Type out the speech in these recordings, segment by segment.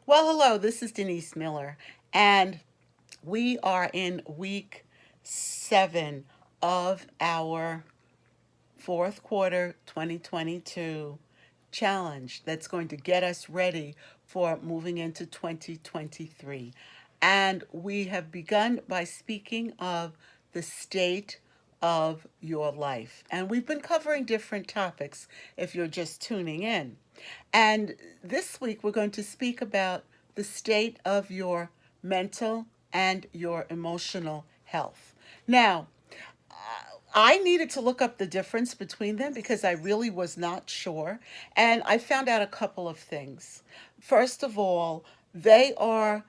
Well, hello, this is Denise Miller, and we are in week 7 of our fourth quarter 2022 challenge that's going to get us ready for moving into 2023. And we have begun by speaking of the state of your life. And we've been covering different topics if you're just tuning in. And this week we're going to speak about the state of your mental and your emotional health. Now, I needed to look up the difference between them because I really was not sure. And I found out a couple of things. First of all, they are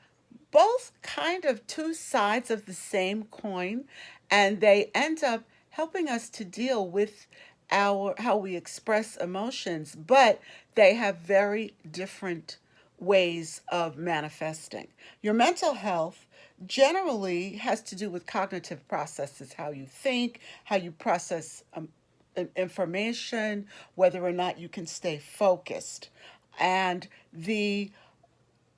both kind of two sides of the same coin, and they end up helping us to deal with our how we express emotions, but they have very different ways of manifesting. Your mental health generally has to do with cognitive processes, how you think, how you process information, whether or not you can stay focused. And the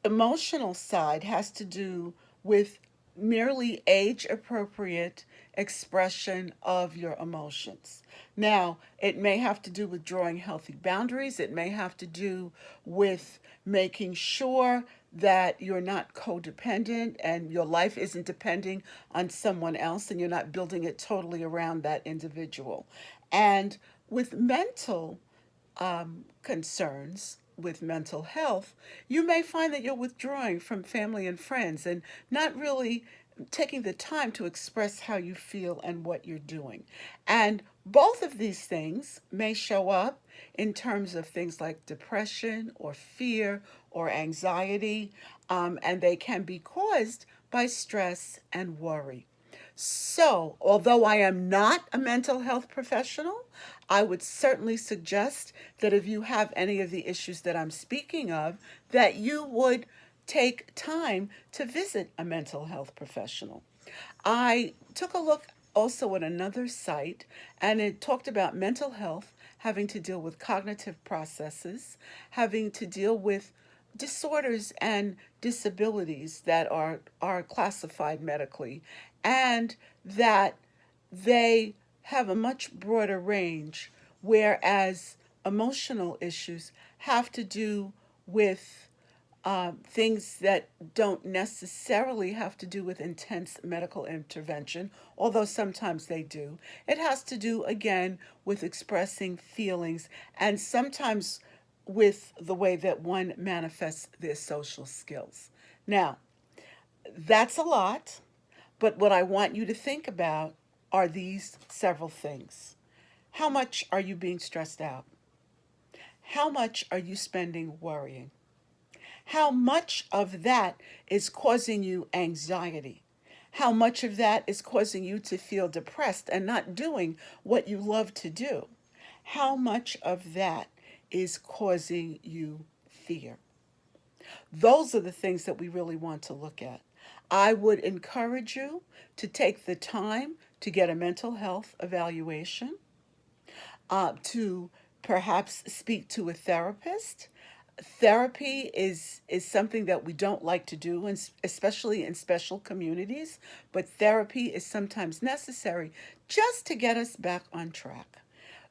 emotional side has to do with merely age appropriate expression of your emotions. Now, it may have to do with drawing healthy boundaries, it may have to do with making sure that you're not codependent and your life isn't depending on someone else and you're not building it totally around that individual. And with mental concerns with mental health, you may find that you're withdrawing from family and friends and not really taking the time to express how you feel and what you're doing. And both of these things may show up in terms of things like depression or fear or anxiety, and they can be caused by stress and worry. So, although I am not a mental health professional, I would certainly suggest that if you have any of the issues that I'm speaking of, that you would take time to visit a mental health professional. I took a look also at another site, and it talked about mental health having to deal with cognitive processes, having to deal with disorders and disabilities that are classified medically, and that they have a much broader range, whereas emotional issues have to do with things that don't necessarily have to do with intense medical intervention, although sometimes they do. It has to do, again, with expressing feelings and sometimes with the way that one manifests their social skills. Now, that's a lot, but what I want you to think about are these several things. How much are you being stressed out? How much are you spending worrying? How much of that is causing you anxiety? How much of that is causing you to feel depressed and not doing what you love to do? How much of that is causing you fear? Those are the things that we really want to look at. I would encourage you to take the time to get a mental health evaluation, to perhaps speak to a therapist. Therapy is something that we don't like to do, and especially in special communities, but therapy is sometimes necessary just to get us back on track,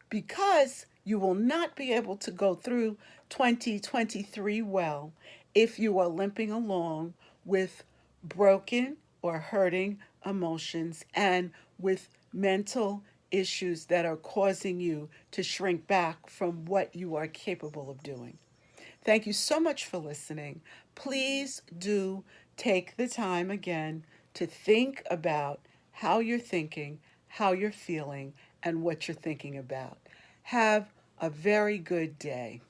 because you will not be able to go through 2023 well if you are limping along with broken or hurting emotions and with mental issues that are causing you to shrink back from what you are capable of doing. Thank you so much for listening. Please do take the time again to think about how you're thinking, how you're feeling, and what you're thinking about. Have a very good day.